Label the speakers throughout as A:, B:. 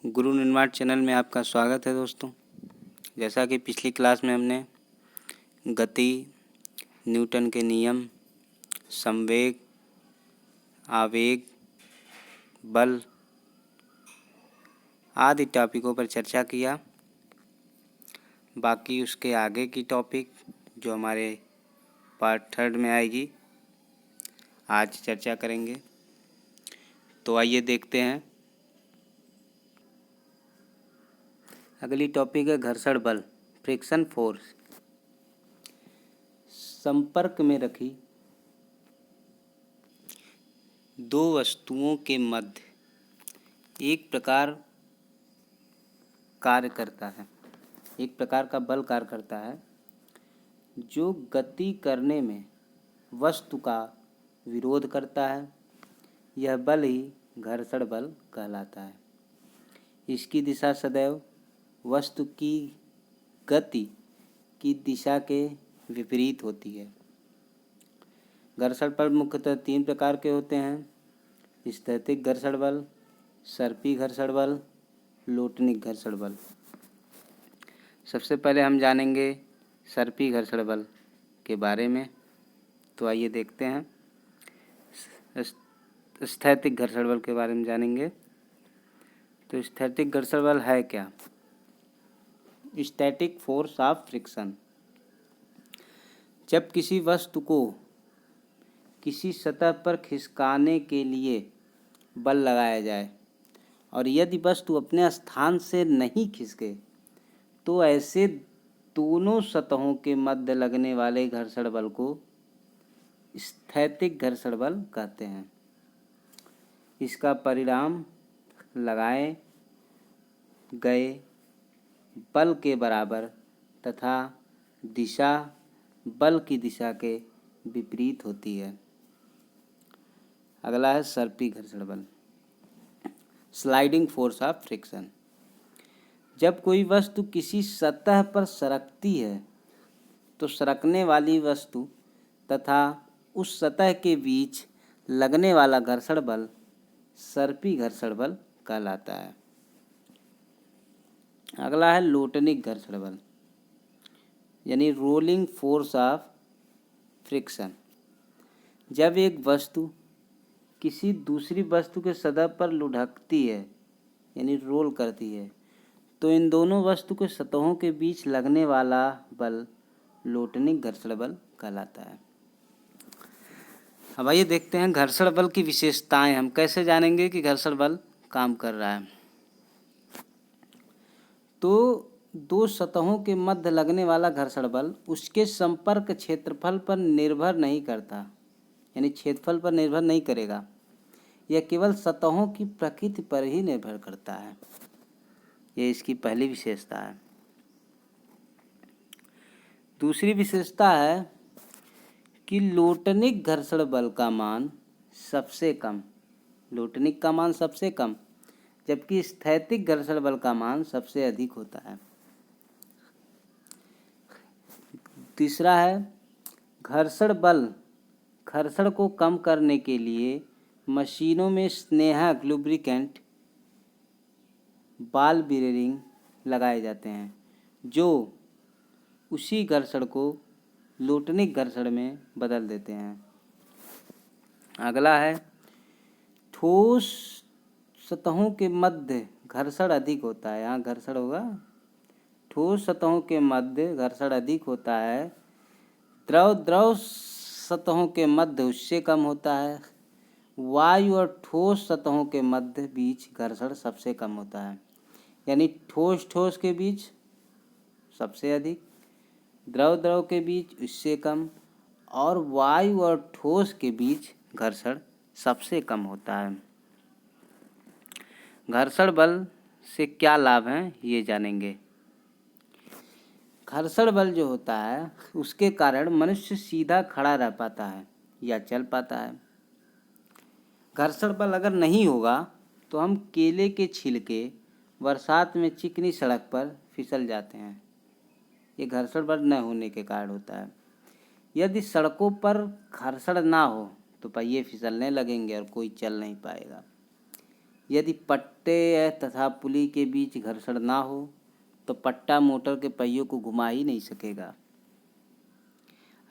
A: गुरु निर्माण चैनल में आपका स्वागत है दोस्तों। जैसा कि पिछली क्लास में हमने गति, न्यूटन के नियम, संवेग, आवेग, बल आदि टॉपिकों पर चर्चा किया। बाकी उसके आगे की टॉपिक जो हमारे पार्ट 3 में आएगी, आज चर्चा करेंगे। तो आइए देखते हैं। अगली टॉपिक है घर्षण बल, फ्रिक्शन फोर्स। संपर्क में रखी दो वस्तुओं के मध्य एक प्रकार का बल कार्य करता है जो गति करने में वस्तु का विरोध करता है। यह बल ही घर्षण बल कहलाता है। इसकी दिशा सदैव वस्तु की गति की दिशा के विपरीत होती है। घर्षण बल मुख्यतः 3 प्रकार के होते हैं: स्थैतिक घर्षण बल, सर्पी घर्षण बल, लोटनिक घर्षण बल। सबसे पहले हम जानेंगे सर्पी घर्षण बल के बारे में। तो आइए देखते हैं। स्थैतिक घर्षण बल के बारे में जानेंगे। तो स्थैतिक घर्षण बल है क्या? Static force of friction. जब किसी वस्तु को किसी सतह पर खिसकाने के लिए बल लगाया जाए और यदि वस्तु अपने स्थान से नहीं खिसके तो ऐसे दोनों सतहों के मध्य लगने वाले घर्षण बल को स्थैतिक घर्षण बल कहते हैं। इसका परिणाम लगाए गए बल के बराबर तथा दिशा बल की दिशा के विपरीत होती है। अगला है सर्पी घर्षण बल, स्लाइडिंग फोर्स ऑफ फ्रिक्शन। जब कोई वस्तु किसी सतह पर सरकती है तो सरकने वाली वस्तु तथा उस सतह के बीच लगने वाला घर्षण बल सर्पी घर्षण बल कहलाता है। अगला है लोटनिक घर्षण बल, यानी रोलिंग फोर्स ऑफ फ्रिक्शन। जब एक वस्तु किसी दूसरी वस्तु के सतह पर लुढ़कती है यानी रोल करती है तो इन दोनों वस्तु के सतहों के बीच लगने वाला बल लोटनिक घर्षण बल कहलाता है। अब आइए देखते हैं घर्षण बल की विशेषताएं। हम कैसे जानेंगे कि घर्षण बल काम कर रहा है? तो दो सतहों के मध्य लगने वाला घर्षण बल उसके संपर्क क्षेत्रफल पर निर्भर नहीं करता, यानी क्षेत्रफल पर निर्भर नहीं करेगा। यह केवल सतहों की प्रकृति पर ही निर्भर करता है। यह इसकी पहली विशेषता है। दूसरी विशेषता है कि लोटनिक घर्षण बल का मान सबसे कम, लोटनिक का मान सबसे कम, जबकि स्थैतिक घर्षण बल का मान सबसे अधिक होता है। तीसरा है घर्षण बल घर्षण को कम करने के लिए मशीनों में स्नेहक लुब्रिकेंट बॉल बीयरिंग लगाए जाते हैं जो उसी घर्षण को लोटनिक घर्षण में बदल देते हैं। अगला है ठोस सतहों के मध्य घर्षण अधिक होता है। यहाँ घर्षण होगा, ठोस सतहों के मध्य घर्षण अधिक होता है। द्रव सतहों के मध्य उससे कम होता है। वायु और ठोस सतहों के मध्य बीच घर्षण सबसे कम होता है, यानी ठोस के बीच सबसे अधिक, द्रव के बीच उससे कम और वायु और ठोस के बीच घर्षण सबसे कम होता है। घर्षण बल से क्या लाभ हैं ये जानेंगे। घर्षण बल जो होता है उसके कारण मनुष्य सीधा खड़ा रह पाता है या चल पाता है। घर्षण बल अगर नहीं होगा तो हम केले के छिलके बरसात में चिकनी सड़क पर फिसल जाते हैं। ये घर्षण बल न होने के कारण होता है। यदि सड़कों पर घर्षण ना हो तो पहिए फिसलने लगेंगे और कोई चल नहीं पाएगा। यदि पट्टे तथा पुली के बीच घर्षण ना हो तो पट्टा मोटर के पहियों को घुमा ही नहीं सकेगा।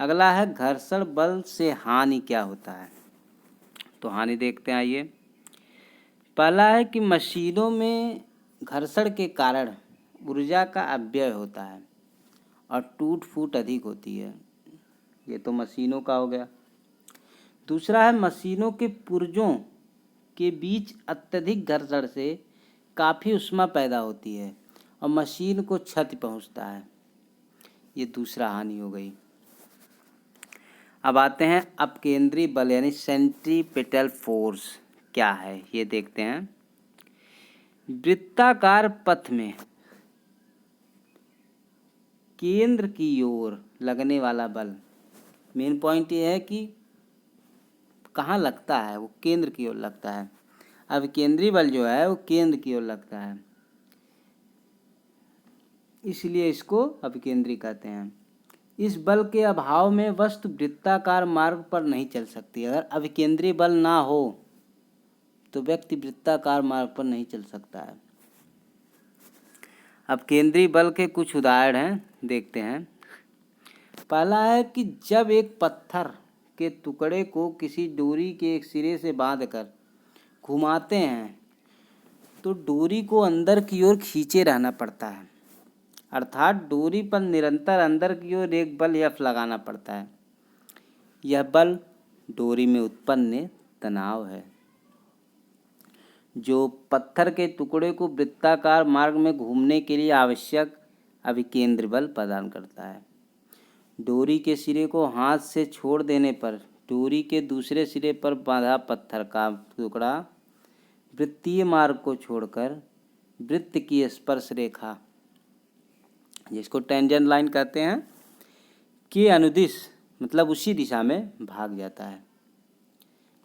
A: अगला है घर्षण बल से हानि क्या होता है। तो हानि देखते हैं, आइए। पहला है कि मशीनों में घर्षण के कारण ऊर्जा का अपव्यय होता है और टूट फूट अधिक होती है। ये तो मशीनों का हो गया। दूसरा है मशीनों के पुर्जों के बीच अत्यधिक घर्षण से काफ़ी ऊष्मा पैदा होती है और मशीन को क्षति पहुंचता है। ये दूसरा हानि हो गई। अब आते हैं अपकेंद्री बल यानी सेंट्रीपिटल फोर्स क्या है, ये देखते हैं। वृत्ताकार पथ में केंद्र की ओर लगने वाला बल, मेन पॉइंट ये है कि कहाँ लगता है, वो केंद्र की ओर लगता है। अब केंद्रीय बल जो है वो केंद्र की ओर लगता है, इसलिए इसको अपकेंद्री कहते हैं। इस बल के अभाव में वस्तु वृत्ताकार मार्ग पर नहीं चल सकती। अगर अभिकेंद्री बल ना हो तो व्यक्ति वृत्ताकार मार्ग पर नहीं चल सकता है। अब केंद्रीय बल के कुछ उदाहरण हैं, देखते हैं। पहला है कि जब एक पत्थर के टुकड़े को किसी डोरी के एक सिरे से बांधकर घुमाते हैं तो डोरी को अंदर की ओर खींचे रहना पड़ता है, अर्थात डोरी पर निरंतर अंदर की ओर एक बल F लगाना पड़ता है। यह बल डोरी में उत्पन्न तनाव है जो पत्थर के टुकड़े को वृत्ताकार मार्ग में घूमने के लिए आवश्यक अभिकेंद्री बल प्रदान करता है। डोरी के सिरे को हाथ से छोड़ देने पर डोरी के दूसरे सिरे पर बांधा पत्थर का टुकड़ा वृत्तीय मार्ग को छोड़कर वृत्त की स्पर्श रेखा, जिसको टेंजेंट लाइन कहते हैं, के अनुदिश मतलब उसी दिशा में भाग जाता है।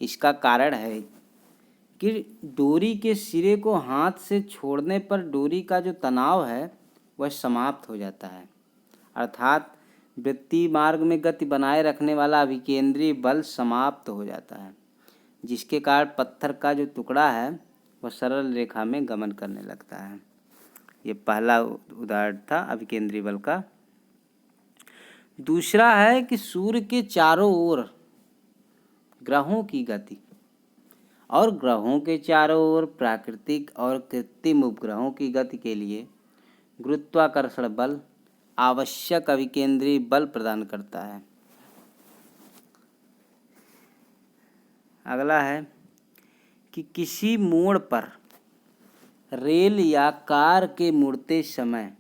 A: इसका कारण है कि डोरी के सिरे को हाथ से छोड़ने पर डोरी का जो तनाव है वह समाप्त हो जाता है, अर्थात वृत्तीय मार्ग में गति बनाए रखने वाला अभिकेंद्री बल समाप्त हो जाता है, जिसके कारण पत्थर का जो टुकड़ा है वह सरल रेखा में गमन करने लगता है। ये पहला उदाहरण था अभिकेंद्री बल का। दूसरा है कि सूर्य के चारों ओर ग्रहों की गति और ग्रहों के चारों ओर प्राकृतिक और कृत्रिम उपग्रहों की गति के लिए गुरुत्वाकर्षण बल आवश्यक अभिकेंद्री बल प्रदान करता है। अगला है कि किसी मोड़ पर रेल या कार के मुड़ते समय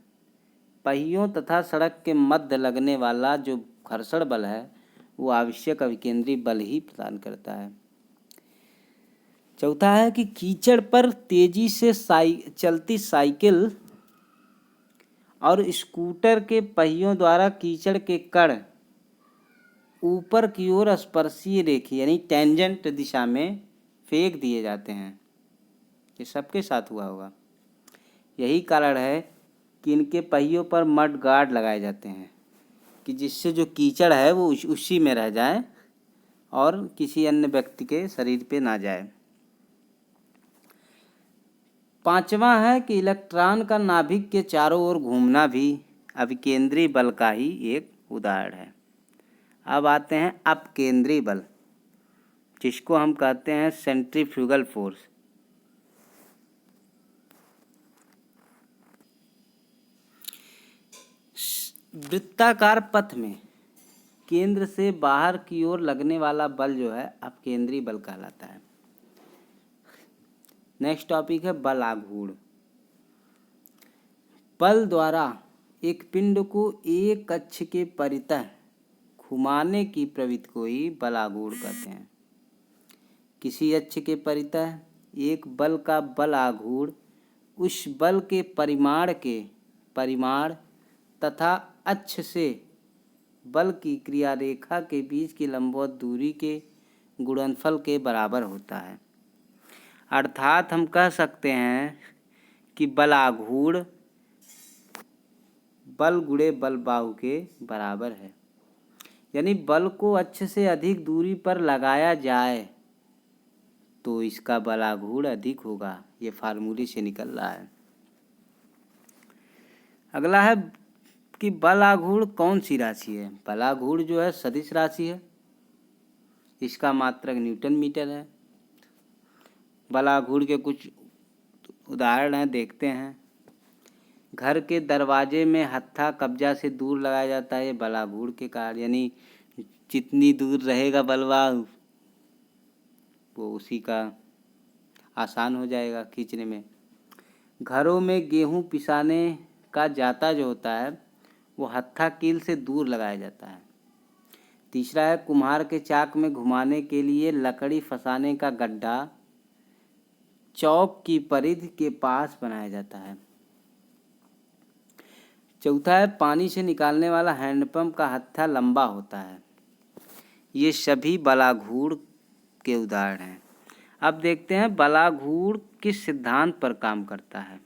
A: पहियों तथा सड़क के मध्य लगने वाला जो घर्षण बल है वो आवश्यक अभिकेंद्री बल ही प्रदान करता है। चौथा है कि कीचड़ पर तेजी से चलती साइकिल और स्कूटर के पहियों द्वारा कीचड़ के कण ऊपर की ओर स्पर्शीय रेखी यानी टेंजेंट दिशा में फेंक दिए जाते हैं। ये सबके साथ हुआ होगा। यही कारण है कि इनके पहियों पर मड गार्ड लगाए जाते हैं कि जिससे जो कीचड़ है वो उसी में रह जाए और किसी अन्य व्यक्ति के शरीर पे ना जाए। पांचवा है कि इलेक्ट्रॉन का नाभिक के चारों ओर घूमना भी अभिकेंद्री बल का ही एक उदाहरण है। अब आते हैं अपकेंद्री बल, जिसको हम कहते हैं सेंट्रीफ्यूगल फोर्स। वृत्ताकार पथ में केंद्र से बाहर की ओर लगने वाला बल जो है अपकेंद्री बल कहलाता है। नेक्स्ट टॉपिक है बल आघूर्ण। बल द्वारा एक पिंड को एक अक्ष के परितः घुमाने की प्रवृत्ति को ही बल आघूर्ण कहते हैं। किसी अक्ष के परितः एक बल का बल आघूर्ण उस बल के परिमाण तथा अक्ष से बल की क्रिया रेखा के बीच की लंबवत दूरी के गुणनफल के बराबर होता है। अर्थात हम कह सकते हैं कि बल आघूर्ण बल गुणे बल बाहु के बराबर है। यानी बल को अक्ष से अधिक दूरी पर लगाया जाए तो इसका बलाघूर्ण अधिक होगा। ये फार्मूले से निकल रहा है। अगला है कि बलाघूर्ण कौन सी राशि है। बलाघूर्ण जो है सदिश राशि है। इसका मात्रक न्यूटन मीटर है। बलाघूर्ण के कुछ उदाहरण हैं, देखते हैं। घर के दरवाजे में हत्था कब्जा से दूर लगाया जाता है, ये बलाघूर्ण के कारण, यानी जितनी दूर रहेगा बलवा वो उसी का आसान हो जाएगा खींचने में। घरों में गेहूं पिसाने का जाता जो होता है वो हत्था कील से दूर लगाया जाता है। तीसरा है कुम्हार के चाक में घुमाने के लिए लकड़ी फंसाने का गड्ढा चौक की परिधि के पास बनाया जाता है। चौथा है पानी से निकालने वाला हैंडपंप का हत्था लंबा होता है। ये सभी बलाघूर्ण के उदाहरण हैं। अब देखते हैं बलाघूर्ण किस सिद्धांत पर काम करता है।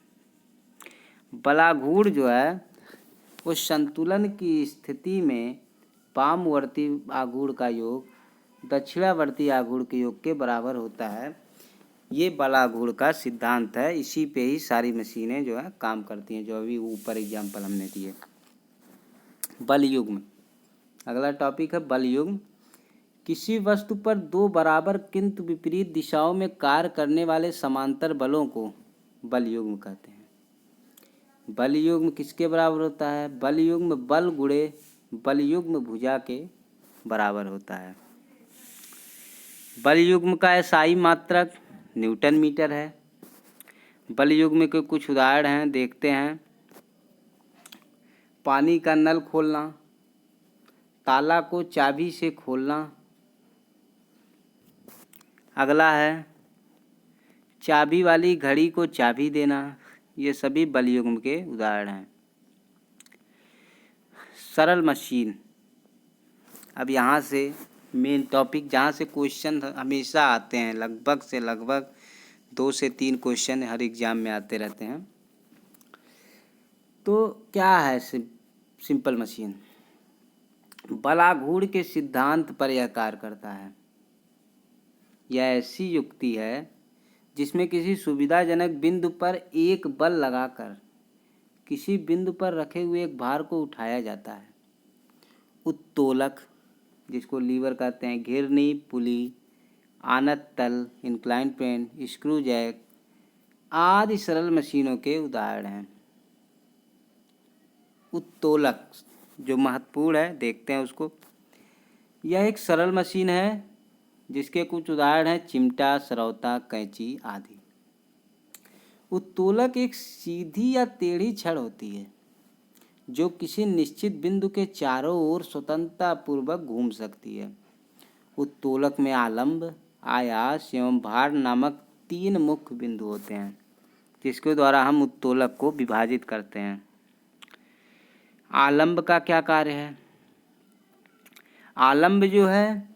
A: बलाघूर्ण जो है वो संतुलन की स्थिति में वामवर्ती आघूर्ण का योग दक्षिणावर्ती आघूर्ण के योग के बराबर होता है। ये बलाघूर्ण का सिद्धांत है। इसी पे ही सारी मशीनें जो है काम करती हैं, जो अभी ऊपर एग्जाम्पल हमने दिए। बल युग्म, अगला टॉपिक है बल युग्म। किसी वस्तु पर दो बराबर किंतु विपरीत दिशाओं में कार्य करने वाले समांतर बलों को बल युग्म कहते हैं। बल युग्म किसके बराबर होता है? बल युग्म बल गुणे बल युग्म भुजा के बराबर होता है। बल युग्म का SI मात्रक न्यूटन मीटर है। बल युग्म के कुछ उदाहरण हैं, देखते हैं। पानी का नल खोलना, ताला को चाबी से खोलना। अगला है चाबी वाली घड़ी को चाबी देना। ये सभी बल युग्म के उदाहरण हैं। सरल मशीन, अब यहाँ से मेन टॉपिक जहाँ से क्वेश्चन हमेशा आते हैं, लगभग से लगभग 2 से 3 क्वेश्चन हर एग्जाम में आते रहते हैं। तो क्या है सिंपल मशीन? बलाघूर्ण के सिद्धांत पर यह कार्य करता है। यह ऐसी युक्ति है जिसमें किसी सुविधाजनक बिंदु पर एक बल लगाकर किसी बिंदु पर रखे हुए एक भार को उठाया जाता है। उत्तोलक, जिसको लीवर कहते हैं, घिरनी, पुली, आनत तल, इंक्लाइन प्लेन, स्क्रू जैक आदि सरल मशीनों के उदाहरण हैं। उत्तोलक जो महत्वपूर्ण है, देखते हैं उसको। यह एक सरल मशीन है जिसके कुछ उदाहरण हैं चिमटा, सरौता, कैंची आदि। उत्तोलक एक सीधी या टेढ़ी छड़ होती है जो किसी निश्चित बिंदु के चारों ओर स्वतंत्रता पूर्वक घूम सकती है। उत्तोलक में आलंब, आयास एवं भार नामक 3 मुख्य बिंदु होते हैं जिसके द्वारा हम उत्तोलक को विभाजित करते हैं। आलंब का क्या कार्य है? आलंब जो है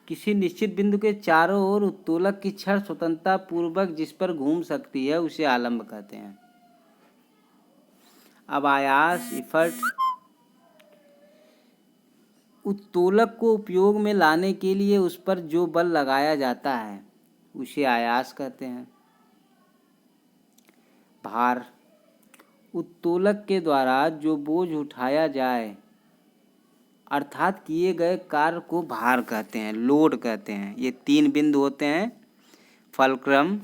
A: किसी निश्चित बिंदु के चारों ओर उत्तोलक की छड़ स्वतंत्रता पूर्वक जिस पर घूम सकती है उसे आलंब कहते हैं। अब आयास, इफर्ट, उत्तोलक को उपयोग में लाने के लिए उस पर जो बल लगाया जाता है उसे आयास कहते हैं। भार, उत्तोलक के द्वारा जो बोझ उठाया जाए अर्थात किए गए कार्य को भार कहते हैं, लोड कहते हैं। ये 3 बिंदु होते हैं, फलक्रम,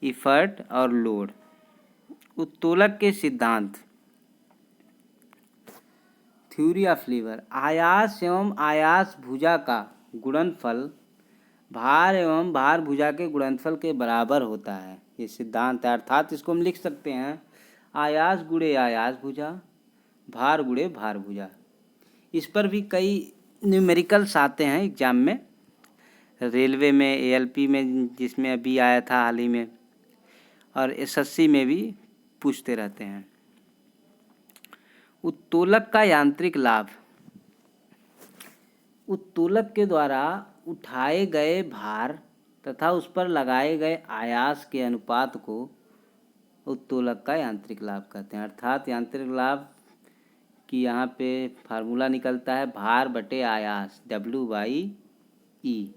A: इफर्ट और लोड। उत्तोलक के सिद्धांत, थ्योरी ऑफ लीवर। आयास एवं आयास भुजा का गुणनफल भार एवं भार भुजा के गुणनफल के बराबर होता है। ये सिद्धांत है, अर्थात इसको हम लिख सकते हैं आयास गुणे आयास भुजा, भार गुणे भार भुजा। इस पर भी कई न्यूमेरिकल्स आते हैं एग्जाम में, रेलवे में, ALP में जिसमें अभी आया था हाल ही में, और SSC में भी पूछते रहते हैं। उत्तोलक का यांत्रिक लाभ, उत्तोलक के द्वारा उठाए गए भार तथा उस पर लगाए गए आयास के अनुपात को उत्तोलक का यांत्रिक लाभ कहते हैं। अर्थात यांत्रिक लाभ कि यहाँ पे फार्मूला निकलता है भार बटे आयास, W/E।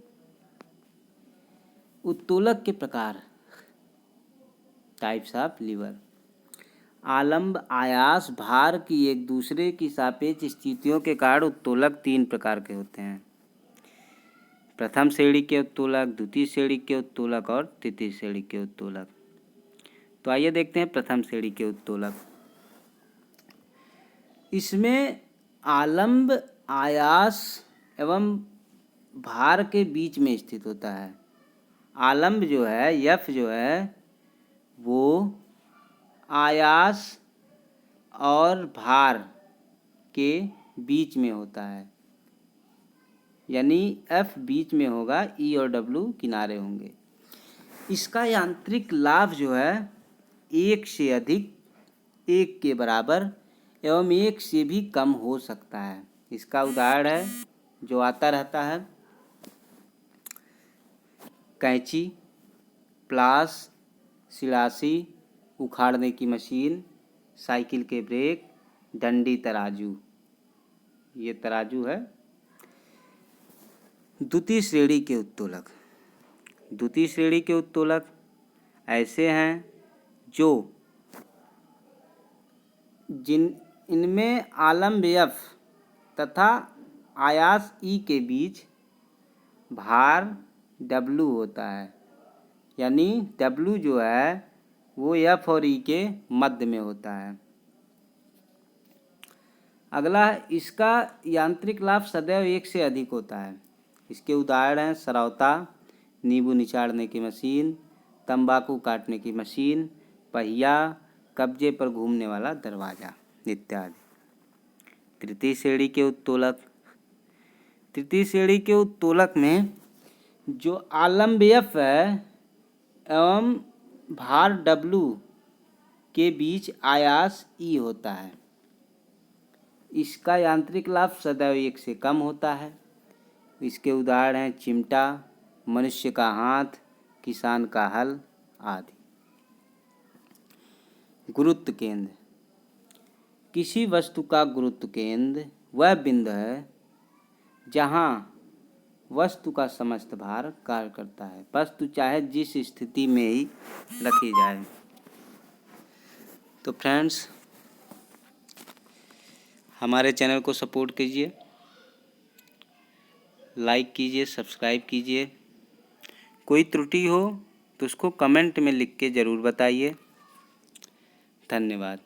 A: उत्तोलक के प्रकार, टाइप्स ऑफ लीवर। आलंब, आयास, भार की एक दूसरे की सापेक्ष स्थितियों के कारण उत्तोलक 3 प्रकार के होते हैं। प्रथम श्रेणी के उत्तोलक, द्वितीय श्रेणी के उत्तोलक और तृतीय श्रेणी के उत्तोलक। तो आइए देखते हैं प्रथम श्रेणी के उत्तोलक। इसमें आलंब, आयास एवं भार के बीच में स्थित होता है। आलंब जो है, यफ जो है, वो आयास और भार के बीच में होता है, यानी एफ बीच में होगा, ई और डब्ल्यू किनारे होंगे। इसका यांत्रिक लाभ जो है 1 से अधिक, 1 के बराबर एवं 1 से भी कम हो सकता है। इसका उदाहरण है जो आता रहता है, कैंची, प्लास, सिलासी, उखाड़ने की मशीन, साइकिल के ब्रेक, डंडी तराजू। ये तराजू है। द्वितीय श्रेणी के उत्तोलक। द्वितीय श्रेणी के उत्तोलक ऐसे हैं जो इनमें आलंब एफ तथा आयास ई के बीच भार डब्ल्यू होता है, यानी डब्ल्यू जो है वो एफ और ई के मध्य में होता है। अगला है, इसका यांत्रिक लाभ सदैव 1 से अधिक होता है। इसके उदाहरण हैं सरौता, नींबू निचाड़ने की मशीन, तंबाकू काटने की मशीन, पहिया, कब्जे पर घूमने वाला दरवाज़ा इत्यादि। तृतीय श्रेणी के उत्तोलक। तृतीय श्रेणी के उत्तोलक में जो आलंब एफ है एवं भार डब्ल्यू के बीच आयास ई होता है। इसका यांत्रिक लाभ सदैव 1 से कम होता है। इसके उदाहरण हैं चिमटा, मनुष्य का हाथ, किसान का हल आदि। गुरुत्व केंद्र। किसी वस्तु का गुरुत्व केंद्र वह बिंदु है जहाँ वस्तु का समस्त भार कार्य करता है, वस्तु चाहे जिस स्थिति में ही रखी जाए। तो फ्रेंड्स, हमारे चैनल को सपोर्ट कीजिए, लाइक कीजिए, सब्सक्राइब कीजिए। कोई त्रुटि हो तो उसको कमेंट में लिख के ज़रूर बताइए। धन्यवाद।